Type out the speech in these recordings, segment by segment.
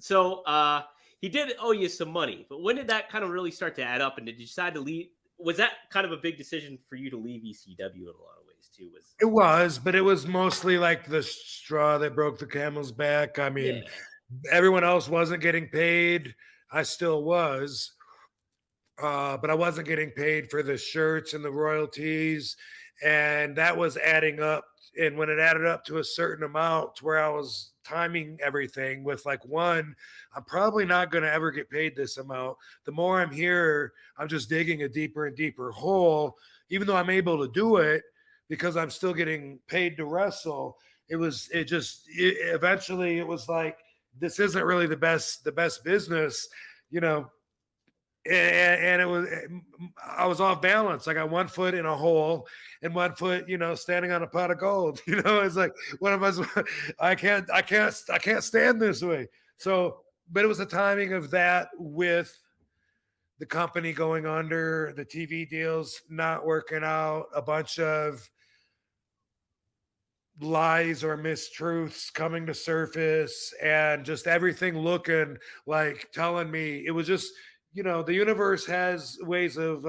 So he did owe you some money, but when did that kind of really start to add up? And did you decide to leave? Was that kind of a big decision for you to leave ECW in a lot of ways too? Was It was, but it was mostly like the straw that broke the camel's back. I mean, yeah, everyone else wasn't getting paid. I still was, but I wasn't getting paid for the shirts and the royalties, and that was adding up. And when it added up to a certain amount, where I was timing everything with like one, I'm probably not going to ever get paid this amount. The more I'm here, I'm just digging a deeper and deeper hole. Even though I'm able to do it because I'm still getting paid to wrestle, eventually it was like this isn't really the best business, you know, and it was I was off balance. I got one foot in a hole and one foot, standing on a pot of gold. It's like what am I can't stand this way. So, but it was the timing of that with the company going under, the TV deals not working out, a bunch of lies or mistruths coming to surface, and just everything looking like telling me it was just, the universe has ways of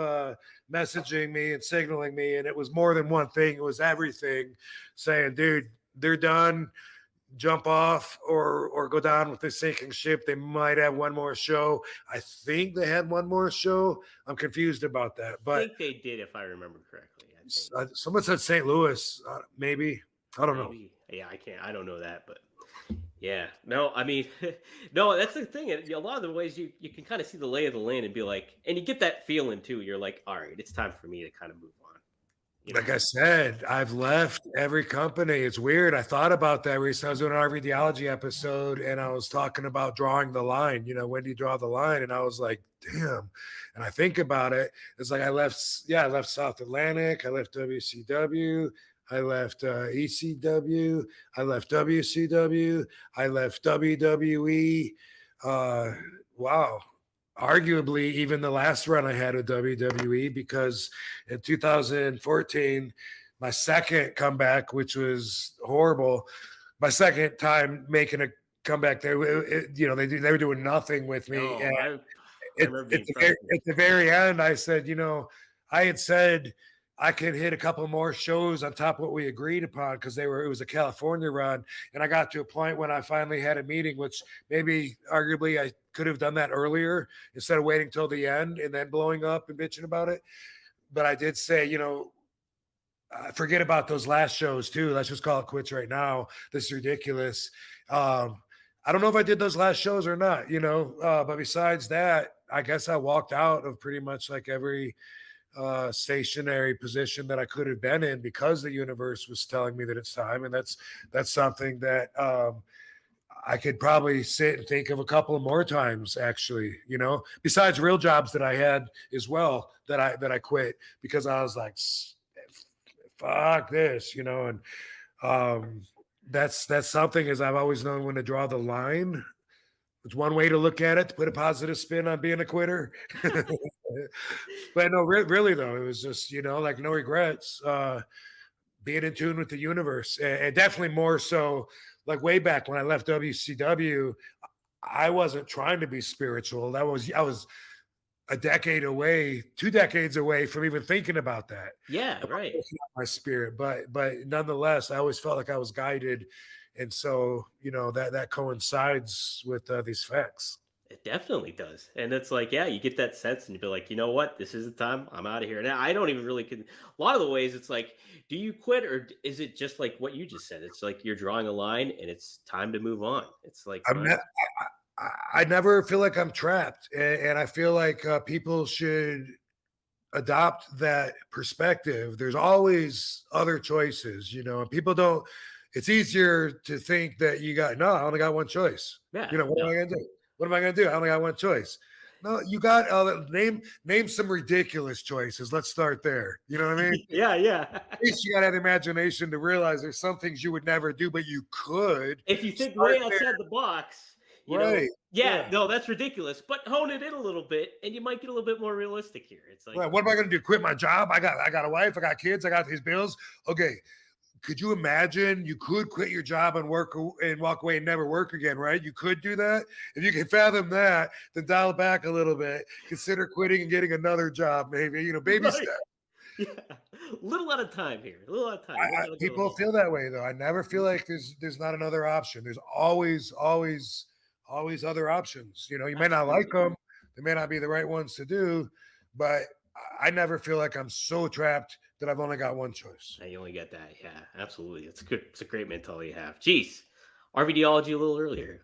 messaging me and signaling me, and it was more than one thing. It was everything saying, dude, they're done, jump off or go down with the sinking ship. They might have one more show. I think they had one more show. I'm confused about that, I but think they did, if I remember correctly. I think someone said St. Louis, maybe. I don't know. maybe. Yeah, I can't. I don't know that, but yeah. No, I mean, no. That's the thing. A lot of the ways you can kind of see the lay of the land and be like, and you get that feeling too. You're like, all right, it's time for me to kind of move on. You know. Like I said, I've left every company. It's weird. I thought about that recently. I was doing an RVDology episode and I was talking about drawing the line. When do you draw the line? And I was like, damn. And I think about it. It's like I left South Atlantic. I left WCW. I left ECW. I left WCW. I left WWE. Wow. Arguably, even the last run I had with WWE, because in 2014, my second comeback, which was horrible, my second time making a comeback there, they were doing nothing with me. No, And I remember being at the very end, I said, I had said I could hit a couple more shows on top of what we agreed upon because it was a California run. And I got to a point when I finally had a meeting, which maybe arguably I could have done that earlier instead of waiting till the end and then blowing up and bitching about it. But I did say, forget about those last shows too. Let's just call it quits right now. This is ridiculous. I don't know if I did those last shows or not, but besides that, I guess I walked out of pretty much like every stationary position that I could have been in because the universe was telling me that it's time. And that's something that I could probably sit and think of a couple of more times, actually, besides real jobs that I had as well that I quit because I was like, fuck this, and that's something, as I've always known when to draw the line. It's one way to look at it, to put a positive spin on being a quitter. But no, really though, it was just, like no regrets, being in tune with the universe, and definitely more so like way back when I left WCW, I wasn't trying to be spiritual. I was a decade away, 2 decades away from even thinking about that. Yeah, right. My spirit, but nonetheless, I always felt like I was guided. And so, that coincides with these facts. It definitely does. And it's like, yeah, you get that sense and you be like, you know what? This is the time. I'm out of here. Now, I don't even really a lot of the ways it's like, do you quit or is it just like what you just said? It's like you're drawing a line and it's time to move on. It's like, I never feel like I'm trapped. And I feel like people should adopt that perspective. There's always other choices, and people don't. It's easier to think that I only got one choice. yeah, What am no. I going to do? What am I going to do? I only got one choice. No, you got name some ridiculous choices. Let's start there. You know what I mean? Yeah. At least you got to have the imagination to realize there's some things you would never do, but you could. If you think way outside the box, right. Yeah, no, that's ridiculous. But hone it in a little bit, and you might get a little bit more realistic here. It's like, what am I going to do? Quit my job? I got a wife. I got kids. I got these bills. Okay, could you imagine you could quit your job and and walk away and never work again, right? You could do that. If you can fathom that, then dial it back a little bit. Consider quitting and getting another job, maybe, baby Right. step. Yeah. Little at a time here. A little at a time. You don't got to go the People whole feel that way though. I never feel Mm. like there's not another option. There's always other options. You may not like Absolutely. them. They may not be the right ones to do, but I never feel like I'm so trapped that I've only got one choice. You only get that. Yeah, absolutely. It's good. It's a great mentality to have. Jeez. RVDology a little earlier.